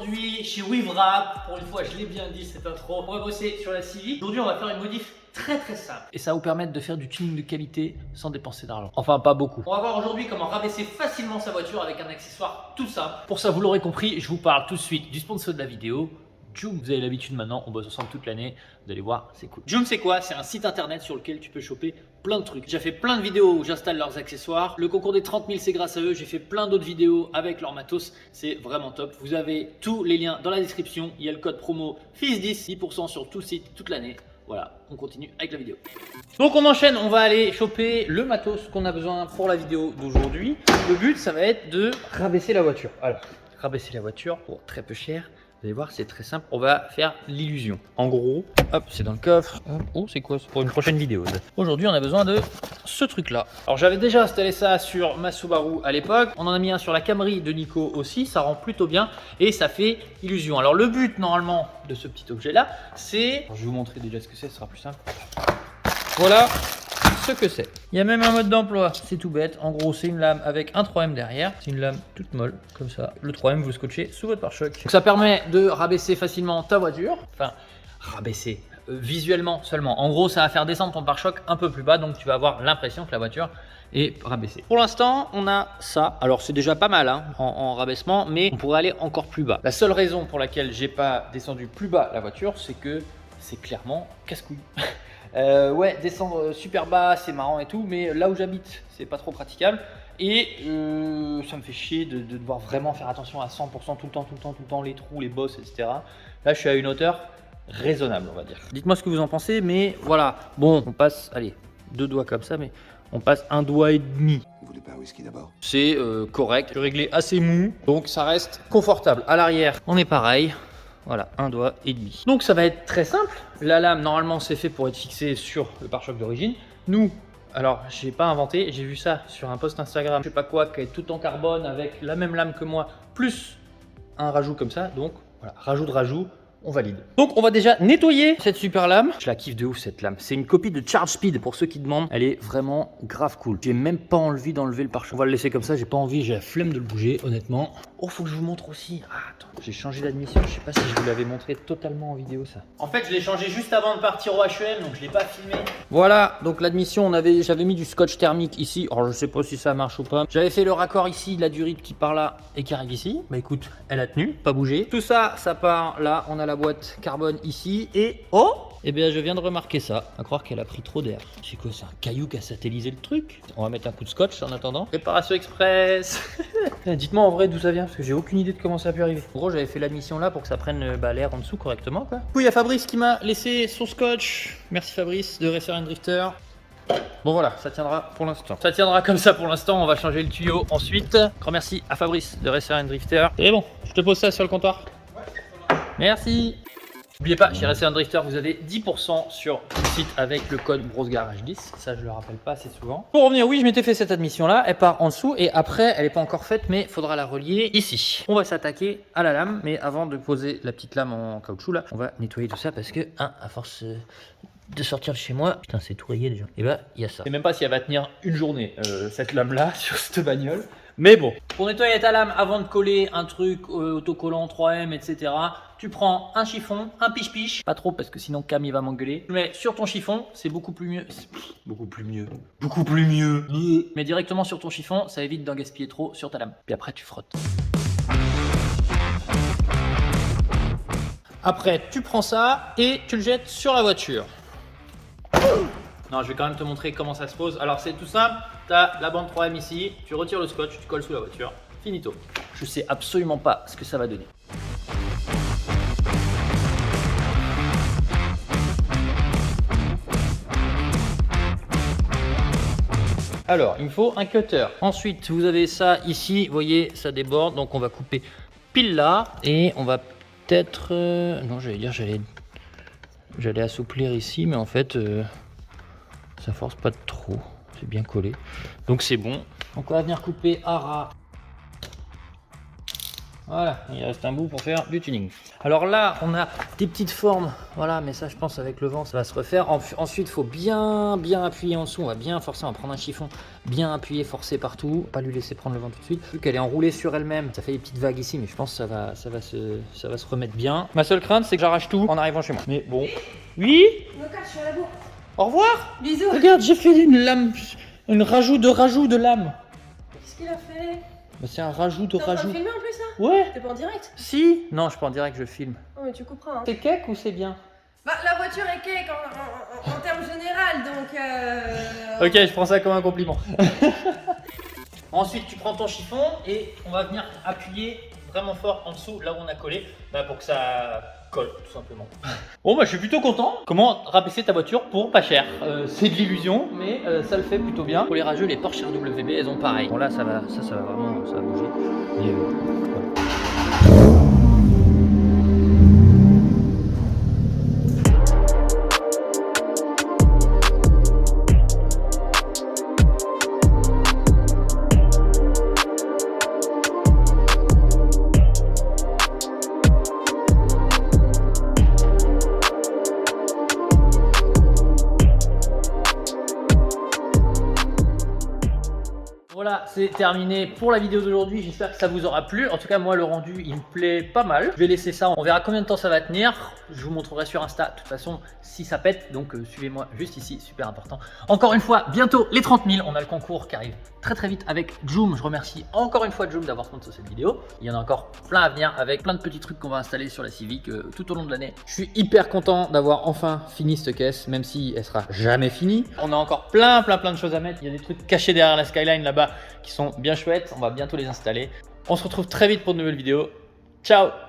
Aujourd'hui, chez WeaveWrap, pour une fois, je l'ai bien dit cette intro, on va bosser sur la Civic. Aujourd'hui, on va faire une modif très simple. Et ça va vous permettre de faire du tuning de qualité sans dépenser d'argent. Enfin, pas beaucoup. On va voir aujourd'hui comment rabaisser facilement sa voiture avec un accessoire tout simple. Pour ça, vous l'aurez compris, je vous parle tout de suite du sponsor de la vidéo. Joom, vous avez l'habitude maintenant, on bosse ensemble toute l'année, vous allez voir, c'est cool. Joom, c'est quoi? C'est un site internet sur lequel tu peux choper plein de trucs. J'ai fait plein de vidéos où j'installe leurs accessoires. Le concours des 30 000, c'est grâce à eux. J'ai fait plein d'autres vidéos avec leur matos, c'est vraiment top. Vous avez tous les liens dans la description. Il y a le code promo FIS10, 10% sur tout le site toute l'année. Voilà, on continue avec la vidéo. Donc on enchaîne, on va aller choper le matos qu'on a besoin pour la vidéo d'aujourd'hui. Le but, ça va être de rabaisser la voiture. Alors, rabaisser la voiture pour très peu cher. Vous allez voir, c'est très simple. On va faire l'illusion. En gros, hop, c'est dans le coffre. Hop. Oh, c'est quoi? C'est pour une prochaine vidéo. Aujourd'hui, on a besoin de ce truc-là. Alors, j'avais déjà installé ça sur ma Subaru à l'époque. On en a mis un sur la Camry de Nico aussi. Ça rend plutôt bien et ça fait illusion. Alors, le but, normalement, de ce petit objet-là, c'est... Je vais vous montrer déjà ce que c'est, ce sera plus simple. Voilà ce que c'est. Il y a même un mode d'emploi, c'est tout bête. En gros, c'est une lame avec un 3M derrière. C'est une lame toute molle, comme ça. Le 3M, vous le scotchez sous votre pare-choc. Donc ça permet de rabaisser facilement ta voiture. Enfin, rabaisser visuellement seulement. En gros, ça va faire descendre ton pare-choc un peu plus bas, donc tu vas avoir l'impression que la voiture est rabaissée. Pour l'instant, on a ça. Alors, c'est déjà pas mal hein, en rabaissement, mais on pourrait aller encore plus bas. La seule raison pour laquelle j'ai pas descendu plus bas la voiture, c'est que c'est clairement casse-couille. Ouais, descendre super bas, c'est marrant et tout, mais là où j'habite, c'est pas trop praticable. Et ça me fait chier de devoir vraiment faire attention à 100% tout le temps, les trous, les bosses, etc. Là, je suis à une hauteur raisonnable, on va dire. Dites-moi ce que vous en pensez, mais voilà. Bon, on passe, allez, 2 doigts comme ça, mais on passe 1 doigt et demi. Vous voulez pas un whisky d'abord? C'est correct, réglé assez mou, donc ça reste confortable. À l'arrière, on est pareil. Voilà, 1 doigt et demi. Donc ça va être très simple. La lame, normalement, c'est fait pour être fixée sur le pare-choc d'origine. Nous, alors, j'ai pas inventé, j'ai vu ça sur un post Instagram, je sais pas quoi, qui est tout en carbone avec la même lame que moi, plus un rajout comme ça. Donc, voilà, rajout de rajout, on valide. Donc, on va déjà nettoyer cette super lame. Je la kiffe de ouf, cette lame. C'est une copie de Charge Speed, pour ceux qui demandent. Elle est vraiment grave cool. J'ai même pas envie d'enlever le pare-choc. On va le laisser comme ça, j'ai pas envie, j'ai la flemme de le bouger, honnêtement. Oh, faut que je vous montre aussi. Ah, attends, j'ai changé d'admission. Je sais pas si je vous l'avais montré totalement en vidéo, ça. En fait, je l'ai changé juste avant de partir au HM, donc je l'ai pas filmé. Voilà, donc l'admission, j'avais mis du scotch thermique ici. Alors, je sais pas si ça marche ou pas. J'avais fait le raccord ici, la durite qui part là et qui arrive ici. Bah écoute, elle a tenu, pas bougé. Tout ça, ça part là. On a la boîte carbone ici et oh, eh bien je viens de remarquer ça, à croire qu'elle a pris trop d'air. C'est quoi, c'est un caillou qui a satellisé le truc? On va mettre un coup de scotch en attendant. Préparation express. Dites-moi en vrai d'où ça vient, parce que j'ai aucune idée de comment ça a pu arriver. En gros, j'avais fait l'admission là pour que ça prenne l'air en dessous correctement, quoi. Du coup, il y a Fabrice qui m'a laissé son scotch. Merci Fabrice de Racer & Drifter. Bon voilà, ça tiendra pour l'instant. Ça tiendra comme ça pour l'instant, on va changer le tuyau ensuite. Grand merci à Fabrice de Racer & Drifter. Et bon, je te pose ça sur le comptoir. Merci. N'oubliez pas, chez Racer & Drifter, vous avez 10% sur le site avec le code BROSGARAGE10. Ça, je le rappelle pas assez souvent. Pour revenir, oui, je m'étais fait cette admission-là. Elle part en dessous et après, elle n'est pas encore faite, mais il faudra la relier ici. On va s'attaquer à la lame, mais avant de poser la petite lame en caoutchouc, là, on va nettoyer tout ça parce que, hein, à force de sortir de chez moi, putain, c'est tout rayé déjà. Et bah, il y a ça. Je sais même pas si elle va tenir une journée, cette lame-là, sur cette bagnole. Mais bon, pour nettoyer ta lame avant de coller un truc autocollant 3M, etc., tu prends un chiffon, un piche-piche, pas trop parce que sinon Cam il va m'engueuler. Tu mets sur ton chiffon, c'est beaucoup plus mieux. Beaucoup plus mieux. Mais directement sur ton chiffon, ça évite d'en gaspiller trop sur ta lame. Puis après, tu frottes. Après, tu prends ça et tu le jettes sur la voiture. Non, je vais quand même te montrer comment ça se pose. Alors, c'est tout simple. Tu as la bande 3M ici. Tu retires le scotch, tu colles sous la voiture. Finito. Je sais absolument pas ce que ça va donner. Alors, il me faut un cutter. Ensuite, vous avez ça ici. Vous voyez, ça déborde. Donc, on va couper pile là. Et on va peut-être... Non, j'allais dire, j'allais assouplir ici. Mais en fait... ça force pas de trop, c'est bien collé. Donc c'est bon. Donc on va venir couper à ras. Voilà, il reste un bout pour faire du tuning. Alors là, on a des petites formes, voilà, mais ça je pense avec le vent ça va se refaire. Ensuite, il faut bien appuyer en dessous, on va bien forcer, on va prendre un chiffon, bien appuyer, forcer partout, pas lui laisser prendre le vent tout de suite. Vu qu'elle est enroulée sur elle-même, ça fait des petites vagues ici, mais je pense que ça va se remettre bien. Ma seule crainte, c'est que j'arrache tout en arrivant chez moi. Mais bon. Oui. Moka, je suis à la bourre. Au revoir. Bisous. Regarde, j'ai fait une lame, une rajout de lame. Qu'est-ce qu'il a fait? Bah, c'est un rajout de T'es en train de rajout. filmer en plus là? Ouais. T'es pas en direct? Si. Non, je suis pas en direct, je filme. Oh mais tu couperas hein. C'est cake ou c'est bien? Bah la voiture est cake en termes général donc Ok, je prends ça comme un compliment. Ensuite, tu prends ton chiffon et on va venir appuyer vraiment fort en dessous, là où on a collé, pour que ça colle, tout simplement. Bon, bah, je suis plutôt content. Comment rabaisser ta voiture pour pas cher? C'est de l'illusion, mais ça le fait plutôt bien. Pour les rageux, les Porsche RWB, elles ont pareil. Bon, là, ça va vraiment, ça va bouger. Mais, voilà. Voilà, c'est terminé pour la vidéo d'aujourd'hui. J'espère que ça vous aura plu. En tout cas, moi, le rendu, il me plaît pas mal. Je vais laisser ça. On verra combien de temps ça va tenir. Je vous montrerai sur Insta, de toute façon, si ça pète. Donc, suivez-moi juste ici, super important. Encore une fois, bientôt les 30 000. On a le concours qui arrive très vite avec Joom. Je remercie encore une fois Joom d'avoir sponsor cette vidéo. Il y en a encore plein à venir avec plein de petits trucs qu'on va installer sur la Civic tout au long de l'année. Je suis hyper content d'avoir enfin fini cette caisse, même si elle sera jamais finie. On a encore plein de choses à mettre. Il y a des trucs cachés derrière la Skyline là-bas qui sont bien chouettes. On va bientôt les installer. On se retrouve très vite pour de nouvelles vidéos. Ciao!